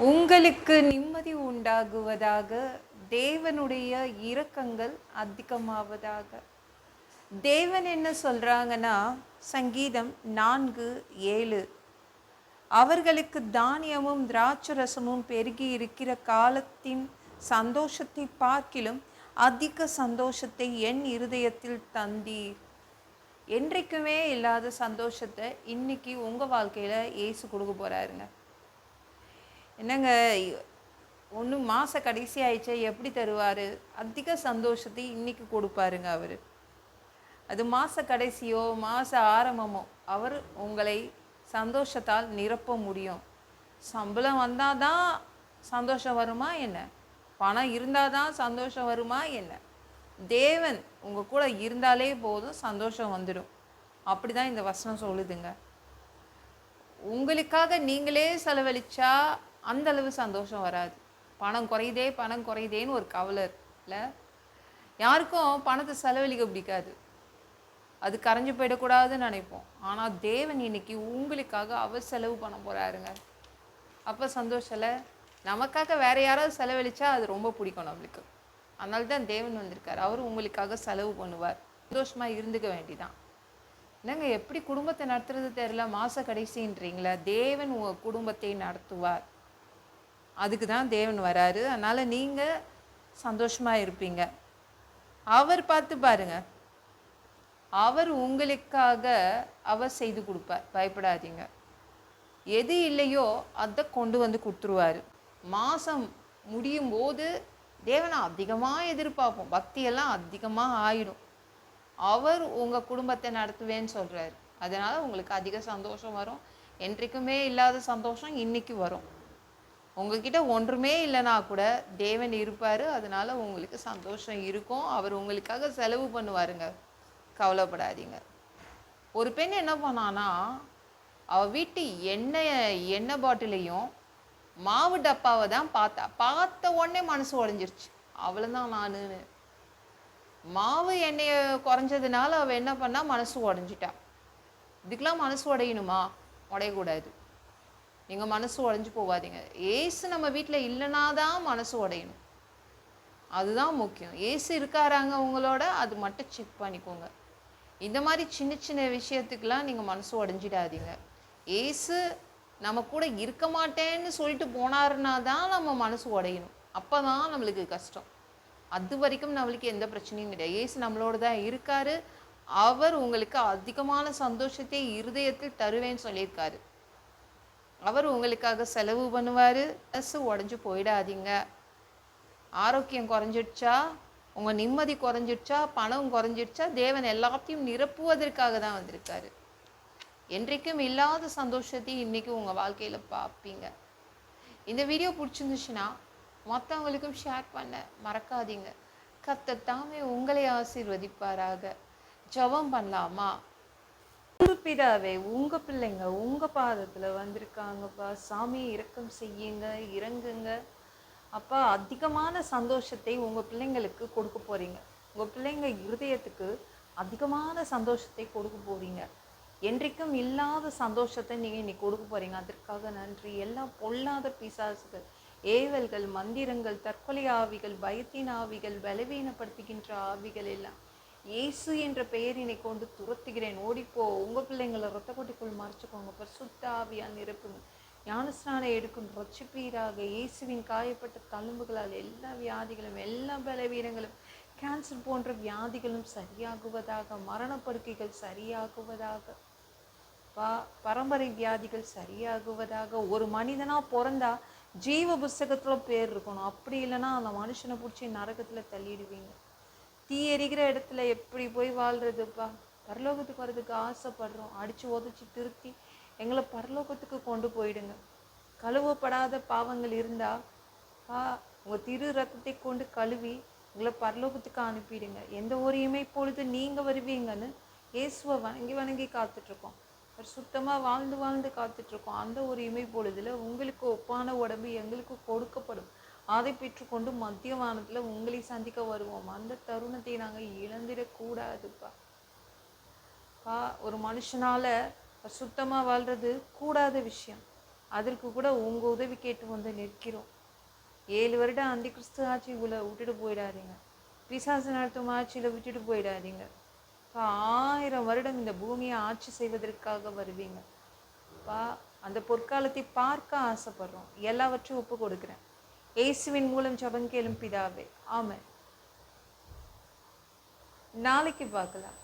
உங்களுக்கு நிம்மதி உண்டாகுவதாக, தேவனுடைய இரக்கங்கள் அதிகமாவதாக. தேவன் என்ன சொல்றாங்கன்னா, சங்கீதம் 4:7, அவர்களுக்கு தானியமும் திராட்சரசமும் பெருகி இருக்கிற காலத்தின் சந்தோஷத்தை பார்க்கிலும் அதிக சந்தோஷத்தை என் இருதயத்தில் தந்தீர். என்றைக்குமே இல்லாத சந்தோஷத்தை இன்னைக்கு உங்கள் வாழ்க்கையில் ஏசு கொடுக்க போகிறாருங்க. என்னங்க, ஒன்று மாத கடைசி ஆயிடுச்சு, எப்படி தருவார்? அதிக சந்தோஷத்தை இன்னைக்கு கொடுப்பாருங்க அவர். அது மாத கடைசியோ மாத ஆரம்பமோ அவர் உங்களை சந்தோஷத்தால் நிரப்ப முடியும். சம்பளம் வந்தால் தான் சந்தோஷம் வருமா என்ன? பணம் இருந்தால் தான் சந்தோஷம் வருமா என்ன? தேவன் உங்கள் கூட இருந்தாலே போதும், சந்தோஷம் வந்துடும். அப்படி தான் இந்த வசனம் சொல்லுதுங்க. உங்களுக்காக நீங்களே செலவழிச்சா அந்த அளவு சந்தோஷம் வராது. பணம் குறையுதேன்னு ஒரு கவலை இல்லை. யாருக்கும் பணத்தை செலவழிக்க பிடிக்காது, அது கரைஞ்சி போயிடக்கூடாதுன்னு நினைப்போம். ஆனால் தேவன் இன்னைக்கு உங்களுக்காக அவர் செலவு பண்ண போகிறாருங்க. அப்போ சந்தோஷம் இல்லை. நமக்காக வேறு யாராவது செலவழிச்சா அது ரொம்ப பிடிக்கும் நம்மளுக்கு. அதனால தான் தேவன் வந்திருக்கார், அவர் உங்களுக்காக செலவு பண்ணுவார். சந்தோஷமாக இருந்துக்க வேண்டிதான். என்னங்க, எப்படி குடும்பத்தை நடத்துறது தெரியல, மாத கடைசின்றீங்களா? தேவன் உங்கள் குடும்பத்தை நடத்துவார். அதுக்கு தான் தேவன் வராரு. அதனால் நீங்கள் சந்தோஷமாக இருப்பீங்க. அவர் பார்த்து பாருங்க, அவர் உங்களுக்காக அவர் செய்து கொடுப்பார். பயப்படாதீங்க. எது இல்லையோ அதை கொண்டு வந்து கொடுத்துருவார். மாதம் முடியும் போது தேவனை அதிகமாக எதிர்பார்ப்போம், பக்தியெல்லாம் அதிகமாக ஆயிடும். அவர் உங்கள் குடும்பத்தை நடத்துவேன்னு சொல்கிறார். அதனால் உங்களுக்கு அதிக சந்தோஷம் வரும். என்றைக்குமே இல்லாத சந்தோஷம் இன்னைக்கு வரும். உங்ககிட்ட ஒன்றுமே இல்லைனா கூட தேவன் இருப்பார். அதனால் உங்களுக்கு சந்தோஷம் இருக்கும். அவர் உங்களுக்காக செலவு பண்ணுவாருங்க, கவலைப்படாதீங்க. ஒரு பெண் என்ன பண்ணான்னா, அவள் வீட்டு எண்ணெய் பாட்டிலையும் மாவு டப்பாவை தான் பார்த்த உடனே மனசு உடஞ்சிருச்சு. அவ்வளோதான் நானுன்னு. மாவு எண்ணெயை குறைஞ்சதுனால அவள் என்ன பண்ணா, மனசு உடஞ்சிட்டா. இதுக்கெல்லாம் மனசு உடையணுமா? உடையக்கூடாது. நீங்கள் மனசு உடஞ்சி போகாதீங்க. ஏசு நம்ம வீட்டில் இல்லைனா தான் மனசு உடையணும். அதுதான் முக்கியம். ஏசு இருக்காராங்க உங்களோட, அது மட்டும் செக் பண்ணிக்கோங்க. இந்த மாதிரி சின்ன சின்ன விஷயத்துக்கெல்லாம் நீங்கள் மனசு உடஞ்சிடாதீங்க. ஏசு நம்ம கூட இருக்க மாட்டேன்னு சொல்லிட்டு போனாருன்னா தான் நம்ம மனசு உடையணும். அப்போ தான் நம்மளுக்கு கஷ்டம். அது வரைக்கும் நம்மளுக்கு எந்த பிரச்சனையும் கிடையாது. ஏசு நம்மளோட தான் இருக்காரு. அவர் உங்களுக்கு அதிகமான சந்தோஷத்தை இருதயத்தில் தருவேன்னு சொல்லியிருக்காரு. அவர் உங்களுக்காக செலவு பண்ணுவார். மனசு உடஞ்சி போயிடாதீங்க. ஆரோக்கியம் குறைஞ்சிடுச்சா, உங்கள் நிம்மதி குறைஞ்சிடுச்சா, பணம் குறைஞ்சிடுச்சா, தேவன் எல்லாத்தையும் நிரப்புவதற்காக தான் வந்திருக்காரு. என்றைக்கும் இல்லாத சந்தோஷத்தை இன்றைக்கி உங்கள் வாழ்க்கையில் பார்ப்பீங்க. இந்த வீடியோ பிடிச்சிருந்துச்சுன்னா மற்றவங்களுக்கும் ஷேர் பண்ண மறக்காதீங்க. கர்த்தர் தாமே உங்களை ஆசீர்வதிப்பாராக. ஜெபம் பண்ணலாமா? பிதாவே, உங்கள் பிள்ளைங்க உங்கள் பாதத்தில் வந்திருக்காங்கப்பா. சாமி, இரக்கம் செய்யுங்க, இறங்குங்க அப்பா. அதிகமான சந்தோஷத்தை உங்கள் பிள்ளைங்களுக்கு கொடுக்க போகிறீங்க. உங்கள் பிள்ளைங்க இருதயத்துக்கு அதிகமான சந்தோஷத்தை கொடுக்க போகிறீங்க. என்றைக்கும் இல்லாத சந்தோஷத்தை நீங்கள் இன்னைக்கு கொடுக்க போகிறீங்க. அதற்காக நன்றி. எல்லாம் பொல்லாத பிசாசுகள், ஏவல்கள், மந்திரங்கள், தற்கொலை ஆவிகள், பயத்தின் ஆவிகள், பலவீனப்படுத்துகின்ற ஆவிகள் எல்லாம் இயேசு என்ற பெயரினை கொண்டு துரத்துகிறேன். ஓடிப்போ. உங்கள் பிள்ளைங்களை ரத்த கொட்டிக்குள் மறைச்சிக்கோங்க. பரிசுத்த ஆவியால் நிரப்புங்க. ஞானஸ்நானம் எடுக்கும் ரட்சிப்பீராக. இயேசுவின் காயப்பட்ட தழும்புகளால் எல்லா வியாதிகளும், எல்லா பலவீனங்களும், கேன்சர் போன்ற வியாதிகளும் சரியாகுவதாக. மரணப்படுக்கைகள் சரியாகுவதாக. பரம்பரை வியாதிகள் சரியாகுவதாக. ஒரு மனிதனாக பிறந்தா ஜீவ புஸ்தகத்தில் பேர் இருக்கணும். அப்படி இல்லைன்னா அந்த மனுஷனை பிடிச்சி நரகத்தில் தள்ளிடுவீங்க. தீ எரிகிற இடத்துல எப்படி போய் வாழ்கிறதுப்பா? பரலோகத்துக்கு வர்றதுக்கு ஆசைப்படுறோம். அடித்து உதச்சி திருத்தி எங்களை பரலோகத்துக்கு கொண்டு போயிடுங்க. கழுவப்படாத பாவங்கள் இருந்தால் உங்கள் திரு ரத்தத்தை கொண்டு கழுவி உங்களை பரலோகத்துக்கு அனுப்பிடுங்க. எந்த ஒரு இமை பொழுது நீங்கள் வருவீங்கன்னு இயேசுவை வணங்கி காத்துட்ருக்கோம். சுத்தமாக வாழ்ந்து காத்துட்ருக்கோம். அந்த ஒரு இமை பொழுதில் உங்களுக்கு ஒப்பான உடம்பு எங்களுக்கு கொடுக்கப்படும். அதை பெற்றுக்கொண்டு மத்திய வானத்தில் உங்களை சந்திக்க வருவோம். அந்த தருணத்தை நாங்கள் இழந்துடக்கூடாதுப்பா. ஒரு மனுஷனால் சுத்தமாக வாழ்கிறது கூடாத விஷயம். அதற்கு கூட உங்கள் உதவி கேட்டு வந்து நிற்கிறோம். 7 வருடம் அந்த கிறிஸ்து ஆட்சிக்குள்ளே விட்டுட்டு போயிடாதீங்க. பிசாசு நடத்தும் ஆட்சியில் விட்டுட்டு போயிடாதீங்க. 1000 வருடம் இந்த பூமியை ஆட்சி செய்வதற்காக வருவீங்க. அந்த பொற்காலத்தை பார்க்க ஆசைப்படுறோம். எல்லாவற்றையும் ஒப்பு கொடுக்குறேன். இயேசுவின் மூலம் ஜெபம் கேளும் பிதாவே, ஆமென். நாளைக்கு பார்க்கலாம்.